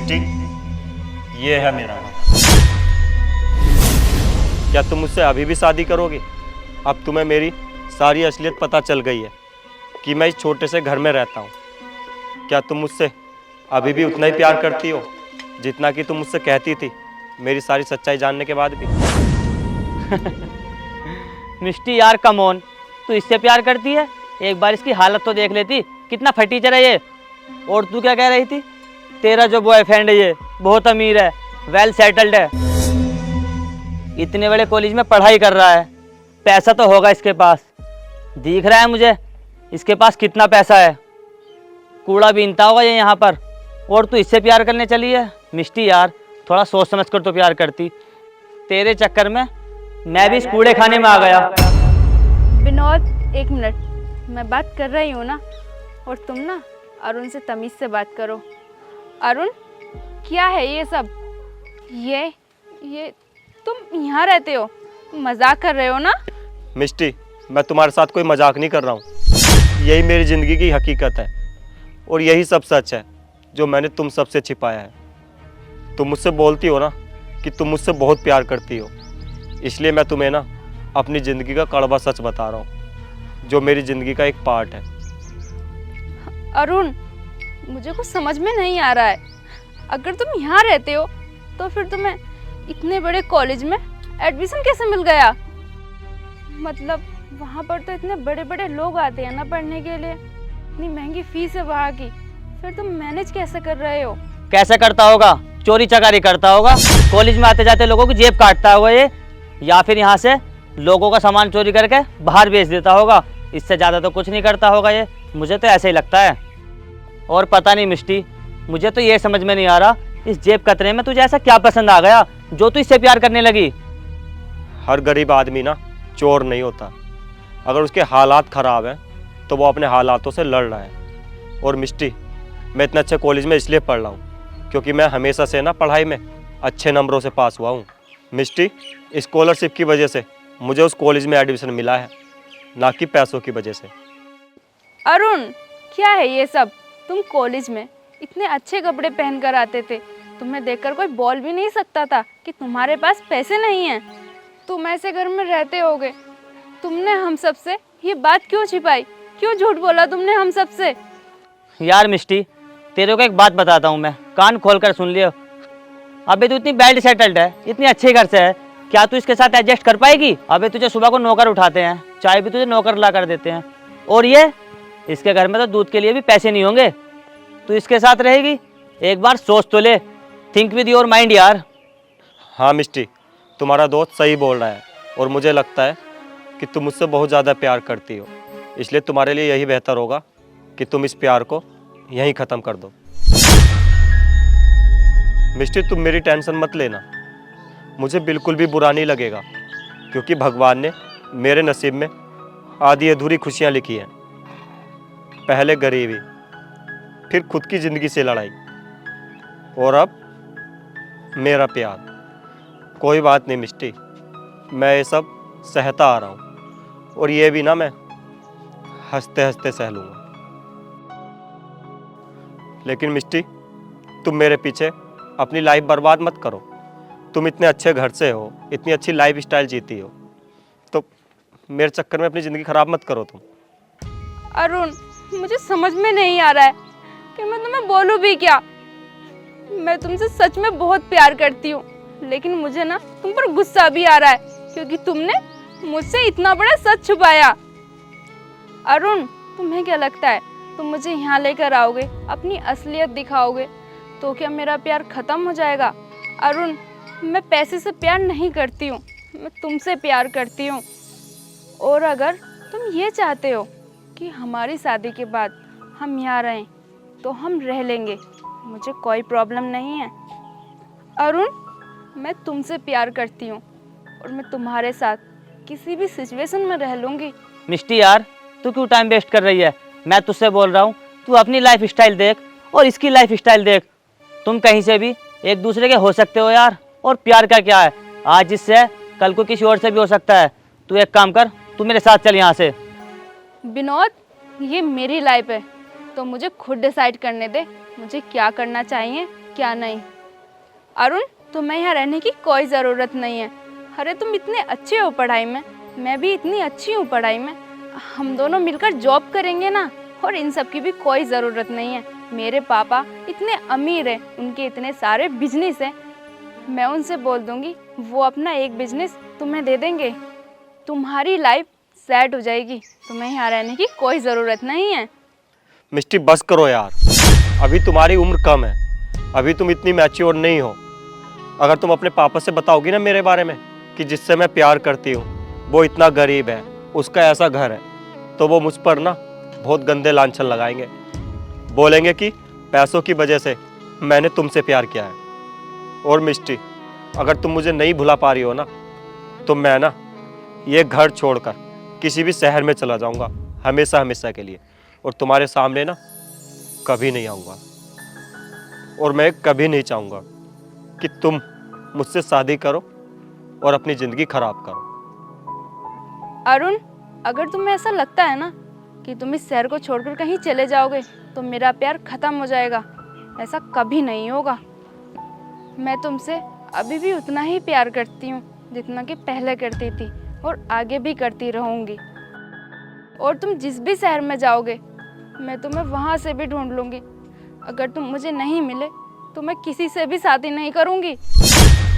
मिस्टी, ये है मेरा घर। क्या तुम मुझसे अभी भी शादी करोगे? अब तुम्हें मेरी सारी असलियत पता चल गई है कि मैं इस छोटे से घर में रहता हूँ। क्या तुम मुझसे अभी भी उतना ही प्यार करती हो जितना कि तुम मुझसे कहती थी मेरी सारी सच्चाई जानने के बाद भी? मिष्टी यार कम ऑन, तू इससे प्यार करती है? एक बार इसकी हालत तो देख लेती, कितना फटीचर है ये। और तू क्या कह रही थी? तेरा जो बॉयफ्रेंड है ये बहुत अमीर है, वेल सेटल्ड है, इतने बड़े कॉलेज में पढ़ाई कर रहा है, पैसा तो होगा इसके पास। दिख रहा है मुझे इसके पास कितना पैसा है, कूड़ा बीनता होगा ये यहाँ पर। और तू इससे प्यार करने चली है? मिष्टी यार थोड़ा सोच समझ कर तो प्यार करती। तेरे चक्कर में मैं भी इस कूड़े खाने में आ गया। विनोद एक मिनट, मैं बात कर रही हूँ ना, और तुम ना अरुण से तमीज़ से बात करो। अरुण क्या है ये सब? ये तुम यहाँ रहते हो, मजाक कर रहे हो ना? मिस्टी, मैं तुम्हारे साथ कोई मजाक नहीं कर रहा हूँ। यही मेरी ज़िंदगी की हकीकत है और यही सब सच है जो मैंने तुम सबसे छिपाया है। तुम मुझसे बोलती हो ना कि तुम मुझसे बहुत प्यार करती हो, इसलिए मैं तुम्हें ना अपनी ज़िंदगी का कड़वा सच बता रहा हूँ जो मेरी ज़िंदगी का एक पार्ट है। अरुण मुझे कुछ समझ में नहीं आ रहा है। अगर तुम यहाँ रहते हो तो फिर तुम्हें इतने बड़े कॉलेज में एडमिशन कैसे मिल गया? मतलब वहाँ पर तो इतने बड़े बड़े लोग आते हैं ना पढ़ने के लिए, इतनी महंगी फीस है वहाँ की, फिर तुम मैनेज कैसे कर रहे हो? कैसे करता होगा? चोरी चकारी करता होगा, कॉलेज में आते जाते लोगों की जेब काटता होगा ये, या फिर यहाँ से लोगों का सामान चोरी करके बाहर बेच देता होगा। इससे ज़्यादा तो कुछ नहीं करता होगा ये, मुझे तो ऐसे ही लगता है। और पता नहीं मिष्टी, मुझे तो ये समझ में नहीं आ रहा इस जेब कतरे में तुझे ऐसा क्या पसंद आ गया जो तू इससे प्यार करने लगी? हर गरीब आदमी ना चोर नहीं होता, अगर उसके हालात ख़राब हैं तो वो अपने हालातों से लड़ रहा है। और मिस्टी, मैं इतने अच्छे कॉलेज में इसलिए पढ़ रहा हूँ क्योंकि मैं हमेशा से ना पढ़ाई में अच्छे नंबरों से पास हुआ हूँ। मिस्टी, स्कॉलरशिप की वजह से मुझे उस कॉलेज में एडमिशन मिला है, ना कि पैसों की वजह से। अरुण क्या है ये सब? तुम कॉलेज में इतने अच्छे कपड़े पहन कर आते थे, तुम्हें देखकर कोई बोल भी नहीं सकता था कि तुम्हारे पास पैसे नहीं हैं। तुम ऐसे घर में रहते होगे, तुमने हम सब से ये बात क्यों छिपाई? क्यों झूठ बोला तुमने हम सब से? यार मिष्टी, तेरे को एक बात बताता हूँ मैं, कान खोल कर सुन लियो। अबे तू इतनी वेल सेटल्ड है, इतनी अच्छे घर से है, क्या तू इसके साथ एडजस्ट कर पाएगी? अबे तुझे सुबह को नौकर उठाते हैं, चाय भी तुझे नौकर ला कर देते हैं, और ये इसके घर में तो दूध के लिए भी पैसे नहीं होंगे, तू इसके साथ रहेगी? एक बार सोच तो ले, थिंक विद योर माइंड यार। हाँ मिस्टी, तुम्हारा दोस्त सही बोल रहा है और मुझे लगता है कि तुम मुझसे बहुत ज़्यादा प्यार करती हो, इसलिए तुम्हारे लिए यही बेहतर होगा कि तुम इस प्यार को यहीं ख़त्म कर दो। मिस्टी, तुम मेरी टेंशन मत लेना, मुझे बिल्कुल भी बुरा नहीं लगेगा क्योंकि भगवान ने मेरे नसीब में आधी अधूरी खुशियाँ लिखी हैं। पहले गरीबी, फिर खुद की ज़िंदगी से लड़ाई, और अब मेरा प्यार। कोई बात नहीं मिस्टी, मैं ये सब सहता आ रहा हूँ और ये भी ना मैं हंसते हंसते सह लूँगा। लेकिन मिस्टी, तुम मेरे पीछे अपनी लाइफ बर्बाद मत करो। तुम इतने अच्छे घर से हो, इतनी अच्छी लाइफ स्टाइल जीती हो, तो मेरे चक्कर में अपनी ज़िंदगी ख़राब मत करो तुम। अरुण मुझे समझ में नहीं आ रहा है कि मैं तुम्हें बोलूं भी क्या। मैं तुमसे सच में बहुत प्यार करती हूँ, लेकिन मुझे ना तुम पर गुस्सा भी आ रहा है क्योंकि तुमने मुझसे इतना बड़ा सच छुपाया। अरुण तुम्हें क्या लगता है तुम मुझे यहाँ लेकर आओगे, अपनी असलियत दिखाओगे तो क्या मेरा प्यार खत्म हो जाएगा? अरुण मैं पैसे से प्यार नहीं करती हूँ, मैं तुमसे प्यार करती हूँ। और अगर तुम ये चाहते हो कि हमारी शादी के बाद हम यहाँ रहें तो हम रह लेंगे, मुझे कोई प्रॉब्लम नहीं है। अरुण मैं तुमसे प्यार करती हूँ और मैं तुम्हारे साथ किसी भी सिचुएशन में रह लूँगी। मिष्टी यार तू क्यों टाइम वेस्ट कर रही है? मैं तुझसे बोल रहा हूँ, तू अपनी लाइफ स्टाइल देख और इसकी लाइफ स्टाइल देख। तुम कहीं से भी एक दूसरे के हो सकते हो यार, और प्यार का क्या है, आज जिससे कल को किसी और से भी हो सकता है। तू एक काम कर, तू मेरे साथ चल यहाँ से। विनोद ये मेरी लाइफ है, तो मुझे खुद डिसाइड करने दे मुझे क्या करना चाहिए क्या नहीं। अरुण, तुम्हें यहाँ रहने की कोई ज़रूरत नहीं है। अरे तुम इतने अच्छे हो पढ़ाई में, मैं भी इतनी अच्छी हूँ पढ़ाई में, हम दोनों मिलकर जॉब करेंगे ना। और इन सब की भी कोई ज़रूरत नहीं है। मेरे पापा इतने अमीर हैं, उनके इतने सारे बिजनेस हैं, मैं उनसे बोल दूँगी वो अपना एक बिजनेस तुम्हें दे देंगे, तुम्हारी लाइफ सेट हो जाएगी। तुम्हें यहाँ रहने की कोई ज़रूरत नहीं है। मिष्टी बस करो यार, अभी तुम्हारी उम्र कम है, अभी तुम इतनी मैच्योर नहीं हो। अगर तुम अपने पापा से बताओगी ना मेरे बारे में कि जिससे मैं प्यार करती हूँ वो इतना गरीब है, उसका ऐसा घर है, तो वो मुझ पर ना बहुत गंदे लांछन लगाएंगे। बोलेंगे कि पैसों की वजह से मैंने तुमसे प्यार किया है। और मिष्टी, अगर तुम मुझे नहीं भुला पा रही हो ना, तो मैं ना ये घर छोड़कर किसी भी शहर में चला जाऊंगा हमेशा हमेशा के लिए, और तुम्हारे सामने ना कभी नहीं आऊँगा। और मैं कभी नहीं चाहूँगा कि तुम मुझसे शादी करो और अपनी ज़िंदगी खराब करो। अरुण, अगर तुम्हें ऐसा लगता है ना कि तुम इस शहर को छोड़कर कहीं चले जाओगे तो मेरा प्यार ख़त्म हो जाएगा, ऐसा कभी नहीं होगा। मैं तुमसे अभी भी उतना ही प्यार करती हूँ जितना कि पहले करती थी, और आगे भी करती रहूँगी। और तुम जिस भी शहर में जाओगे मैं तुम्हें वहाँ से भी ढूंढ लूँगी। अगर तुम मुझे नहीं मिले तो मैं किसी से भी शादी नहीं करूँगी।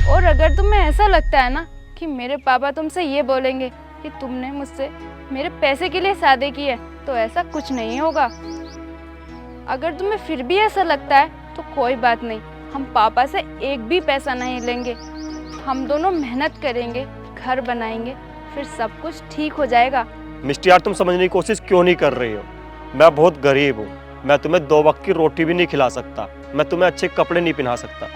और अगर तुम्हें ऐसा लगता है ना कि मेरे पापा तुमसे ये बोलेंगे कि तुमने मुझसे मेरे पैसे के लिए शादी की है, तो ऐसा कुछ नहीं होगा। अगर तुम्हें फिर भी ऐसा लगता है तो कोई बात नहीं, हम पापा से एक भी पैसा नहीं लेंगे, हम दोनों मेहनत करेंगे, घर बनाएंगे, फिर सब कुछ ठीक हो जाएगा। मिष्टी यार, तुम समझने की कोशिश क्यों नहीं कर रही हो? मैं बहुत गरीब हूँ, मैं तुम्हें 2 वक्त की रोटी भी नहीं खिला सकता, मैं तुम्हें अच्छे कपड़े नहीं पहना सकता।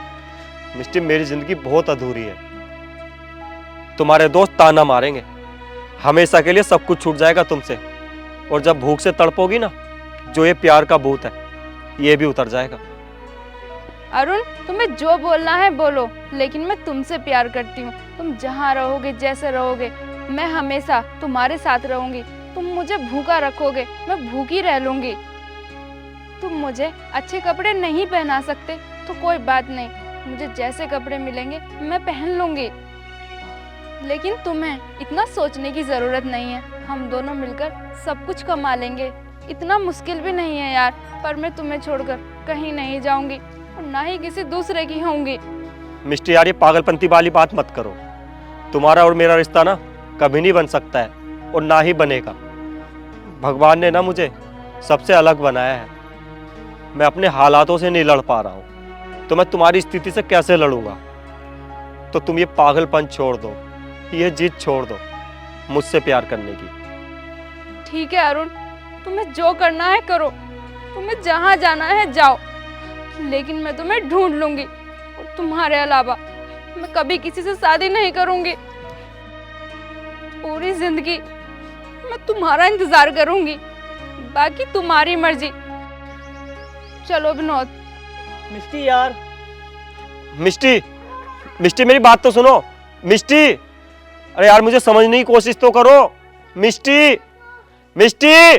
मिष्टी, मेरी ज़िंदगी बहुत अधूरी है। तुम्हारे दोस्त ताना मारेंगे, हमेशा के लिए सब कुछ छूट जाएगा तुमसे, और जब भूख से तड़पोगी ना, जो ये प्यार का भूत है ये भी उतर जाएगा। अरुण, तुम्हें जो बोलना है बोलो, लेकिन मैं तुमसे प्यार करती हूँ। तुम जहाँ रहोगे, जैसे रहोगे, मैं हमेशा तुम्हारे साथ रहूँगी। तुम मुझे भूखा रखोगे, मैं भूखी रह लूँगी। तुम मुझे अच्छे कपड़े नहीं पहना सकते तो कोई बात नहीं, मुझे जैसे कपड़े मिलेंगे मैं पहन लूँगी। लेकिन तुम्हें इतना सोचने की ज़रूरत नहीं है, हम दोनों मिलकर सब कुछ कमा लेंगे। इतना मुश्किल भी नहीं है यार, पर मैं तुम्हें छोड़कर कहीं नहीं जाऊँगी और ना ही किसी दूसरे की होंगी। मिष्टी यार, ये पागलपंती वाली बात मत करो। तुम्हारा और मेरा रिश्ता ना कभी नहीं बन सकता है, और ना ही बनेगा। भगवान ने ना मुझे सबसे अलग बनाया है, मैं अपने हालातों से नहीं लड़ पा रहा हूँ, तो मैं तुम्हारी स्थिति से कैसे लड़ूंगा? तो तुम ये पागलपन छोड़ दो, ये जिद छोड़ दो मुझसे प्यार करने की। ठीक है अरुण, तुम्हें जो करना है करो, तुम्हें जहाँ जाना है जाओ, लेकिन मैं तुम्हें ढूंढ लूंगी, और तुम्हारे अलावा मैं कभी किसी से शादी नहीं करूंगी। पूरी जिंदगी मैं तुम्हारा इंतजार करूंगी, बाकी तुम्हारी मर्जी। चलो विनोद। मिष्टी यार, मिष्टी, मिष्टी मेरी बात तो सुनो। मिष्टी, अरे यार मुझे समझने की कोशिश तो करो। मिष्टी, मिष्टी।